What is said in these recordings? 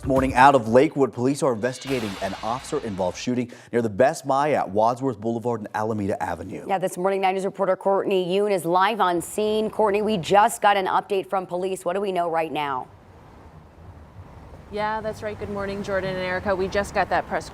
Morning out of Lakewood, police are investigating an officer-involved shooting near the Best Buy at Wadsworth Boulevard and Alameda Avenue. Yeah, this morning, 9 News reporter Courtney Yoon is live on scene. Courtney, we just got an update from police. What do we know right now? Yeah, that's right. Good morning, Jordan and Erica. We just got that press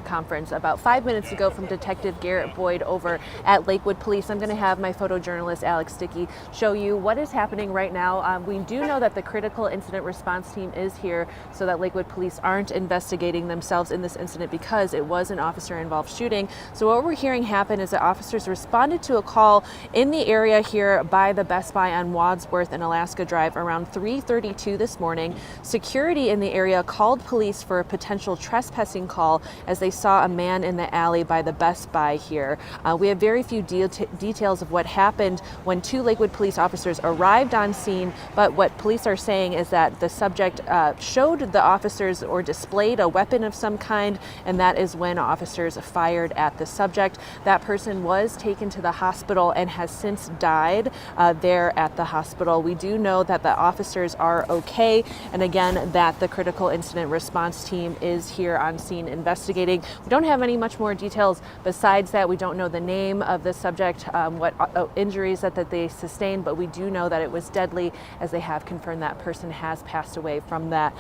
conference about 5 minutes ago from Detective Garrett Boyd over at Lakewood Police. I'm going to have my photojournalist Alex Sticky show you what is happening right now. We do know that the critical incident response team is here so that Lakewood Police aren't investigating themselves in this incident because it was an officer-involved shooting. So what we're hearing happen is that officers responded to a call in the area here by the Best Buy on Wadsworth and Alaska Drive around 3:32 this morning. Security in the area called police for a potential trespassing call as they saw a man in the alley by the Best Buy here. We have very few details of what happened when two Lakewood police officers arrived on scene, but what police are saying is that the subject showed the officers or displayed a weapon of some kind, and that is when officers fired at the subject. That person was taken to the hospital and has since died there at the hospital. We do know that the officers are okay, and again, that the critical incident response team is here on scene investigating. We don't have any much more details besides that. We don't know the name of the subject, what injuries that they sustained, but we do know that it was deadly, as they have confirmed that person has passed away from that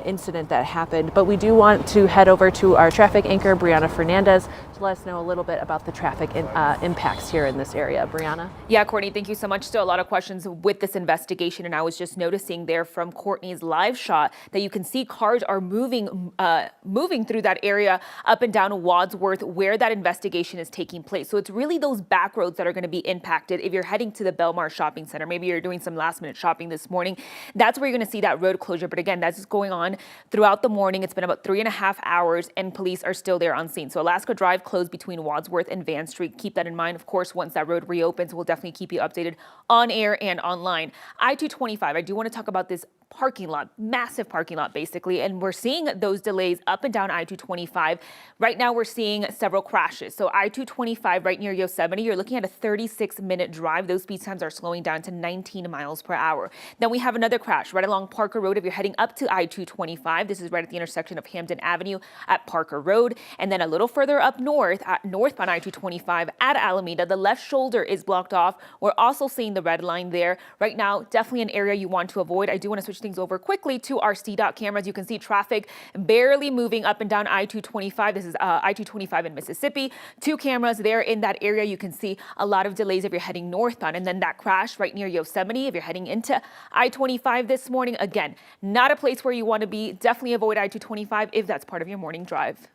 incident that happened. But we do want to head over to our traffic anchor, Brianna Fernandez, to let us know a little bit about the traffic impacts here in this area. Brianna? Yeah, Courtney, thank you so much. Still a lot of questions with this investigation, and I was just noticing there from Courtney's live shot that you can see cars are moving through that area up and down Wadsworth where that investigation is taking place. So it's really those back roads that are going to be impacted. If you're heading to the Belmar Shopping Center, maybe you're doing some last minute shopping this morning, that's where you're going to see that road closure. But again, that's just going on throughout the morning. It's been about 3.5 hours and police are still there on scene. So Alaska Drive closed between Wadsworth and Van Street. Keep that in mind. Of course, once that road reopens, we'll definitely keep you updated on air and online. I-225, I do want to talk about this parking lot, massive parking lot basically, and we're seeing those delays up and down I-225. Right now we're seeing several crashes. So I-225 right near Yosemite, you're looking at a 36-minute drive. Those speed times are slowing down to 19 miles per hour. Then we have another crash right along Parker Road. If you're heading up to I-225, this is right at the intersection of Hampton Avenue at Parker Road. And then a little further up north, northbound I-225 at Alameda, the left shoulder is blocked off. We're also seeing the red line there. Right now, definitely an area you want to avoid. I do want to switch things over quickly to our CDOT cameras. You can see traffic barely moving up and down I-225. This is I-225 in Mississippi. 2 cameras there in that area. You can see a lot of delays if you're heading northbound. And then that crash right near Yosemite, if you're heading into I-25 this morning, again, not a place where you want to be. Definitely avoid I-225 if that's part of your morning drive.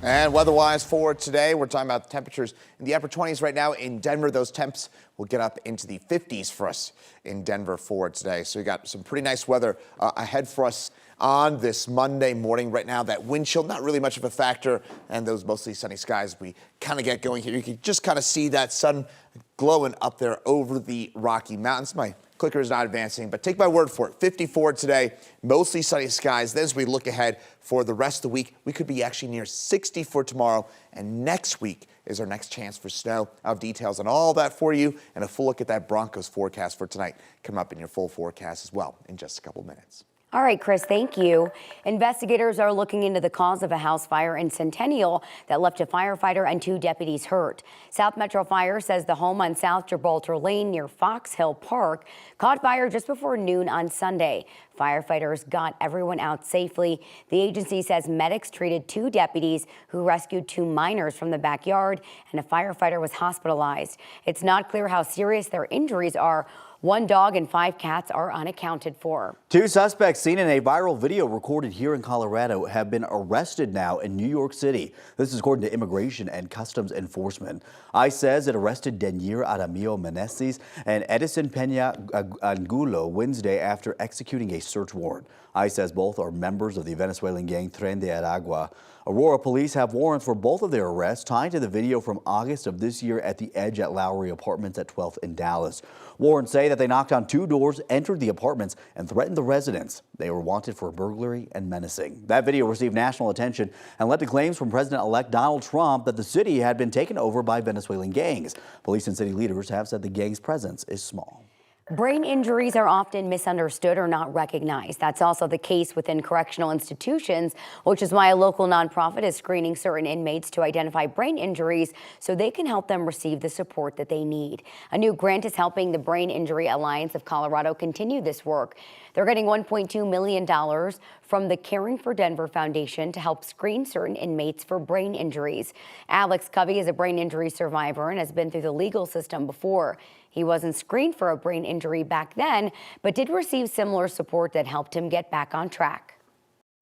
And weather-wise for today, we're talking about temperatures in the upper 20s right now in Denver. Those temps will get up into the 50s for us in Denver for today. So we got some pretty nice weather ahead for us on this Monday morning. Right now, that wind chill, not really much of a factor, and those mostly sunny skies we kind of get going here. You can just kind of see that sun glowing up there over the Rocky Mountains. My clicker is not advancing, but take my word for it. 54 today, mostly sunny skies. Then as we look ahead for the rest of the week, we could be actually near 60 for tomorrow. And next week is our next chance for snow. I'll have details on all that for you and a full look at that Broncos forecast for tonight coming up in your full forecast as well in just a couple minutes. All right, Chris, thank you. Investigators are looking into the cause of a house fire in Centennial that left a firefighter and 2 deputies hurt. South Metro Fire says the home on South Gibraltar Lane near Fox Hill Park caught fire just before noon on Sunday. Firefighters got everyone out safely. The agency says medics treated 2 deputies who rescued 2 minors from the backyard, and a firefighter was hospitalized. It's not clear how serious their injuries are. 1 dog and 5 cats are unaccounted for. 2 suspects seen in a viral video recorded here in Colorado have been arrested now in New York City. This is according to Immigration and Customs Enforcement. ICE says it arrested Denier Aramillo Meneses and Edison Pena Angulo Wednesday after executing a search warrant. ICE says both are members of the Venezuelan gang Tren de Aragua. Aurora police have warrants for both of their arrests tied to the video from August of this year at the Edge at Lowry Apartments at 12th in Dallas. Warrants say that they knocked on 2 doors, entered the apartments, and threatened the residents. They were wanted for burglary and menacing. That video received national attention and led to claims from President-elect Donald Trump that the city had been taken over by Venezuelan gangs. Police and city leaders have said the gang's presence is small. Brain injuries are often misunderstood or not recognized. That's also the case within correctional institutions, which is why a local nonprofit is screening certain inmates to identify brain injuries so they can help them receive the support that they need. A new grant is helping the Brain Injury Alliance of Colorado continue this work. They're getting $1.2 million from the Caring for Denver Foundation to help screen certain inmates for brain injuries. Alex Covey is a brain injury survivor and has been through the legal system before. He wasn't screened for a brain injury back then, but did receive similar support that helped him get back on track.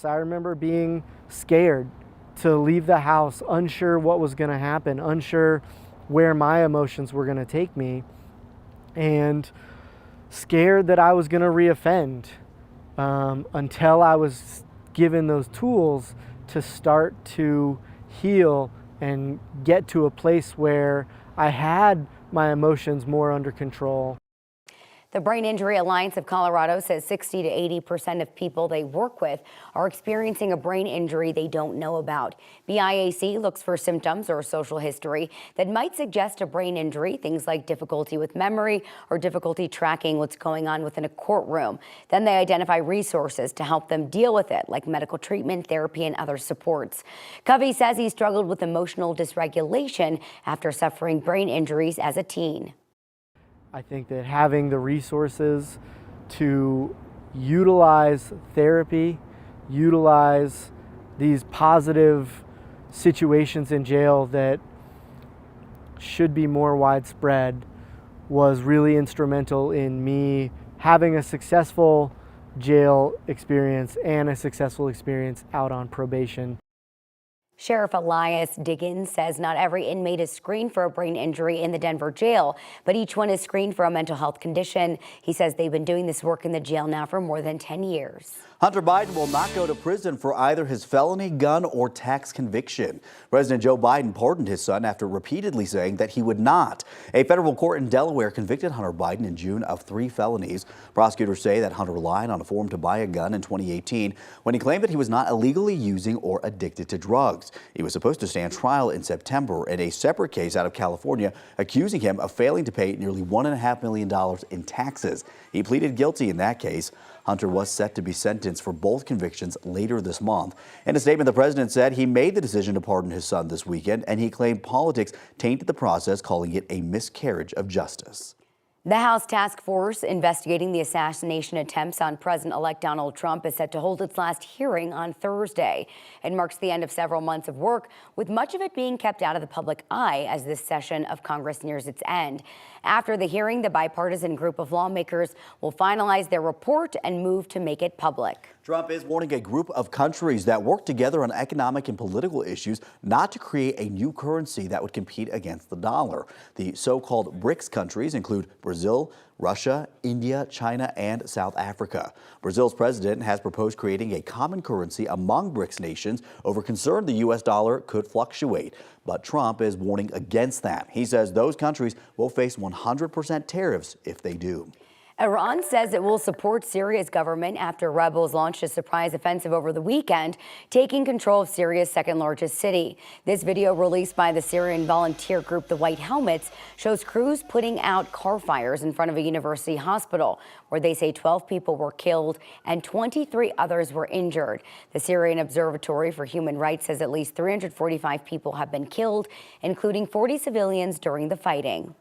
I remember being scared to leave the house, unsure what was going to happen, unsure where my emotions were going to take me, and scared that I was going to reoffend until I was given those tools to start to heal and get to a place where I had my emotions more under control. The Brain Injury Alliance of Colorado says 60 to 80% of people they work with are experiencing a brain injury they don't know about. BIAC looks for symptoms or social history that might suggest a brain injury, things like difficulty with memory or difficulty tracking what's going on within a courtroom. Then they identify resources to help them deal with it, like medical treatment, therapy, and other supports. Covey says he struggled with emotional dysregulation after suffering brain injuries as a teen. I think that having the resources to utilize therapy, utilize these positive situations in jail that should be more widespread was really instrumental in me having a successful jail experience and a successful experience out on probation. Sheriff Elias Diggins says not every inmate is screened for a brain injury in the Denver jail, but each one is screened for a mental health condition. He says they've been doing this work in the jail now for more than 10 years. Hunter Biden will not go to prison for either his felony, gun, or tax conviction. President Joe Biden pardoned his son after repeatedly saying that he would not. A federal court in Delaware convicted Hunter Biden in June of 3 felonies. Prosecutors say that Hunter lied on a form to buy a gun in 2018 when he claimed that he was not illegally using or addicted to drugs. He was supposed to stand trial in September in a separate case out of California, accusing him of failing to pay nearly $1.5 million in taxes. He pleaded guilty in that case. Hunter was set to be sentenced for both convictions later this month. In a statement, the president said he made the decision to pardon his son this weekend, and he claimed politics tainted the process, calling it a miscarriage of justice. The House task force investigating the assassination attempts on President-elect Donald Trump is set to hold its last hearing on Thursday. It marks the end of several months of work, with much of it being kept out of the public eye as this session of Congress nears its end. After the hearing, the bipartisan group of lawmakers will finalize their report and move to make it public. Trump is warning a group of countries that work together on economic and political issues not to create a new currency that would compete against the dollar. The so-called BRICS countries include Brazil, Russia, India, China, and South Africa. Brazil's president has proposed creating a common currency among BRICS nations over concern the U.S. dollar could fluctuate. But Trump is warning against that. He says those countries will face 100% tariffs if they do. Iran says it will support Syria's government after rebels launched a surprise offensive over the weekend, taking control of Syria's second largest city. This video, released by the Syrian volunteer group the White Helmets, shows crews putting out car fires in front of a university hospital, where they say 12 people were killed and 23 others were injured. The Syrian Observatory for Human Rights says at least 345 people have been killed, including 40 civilians during the fighting.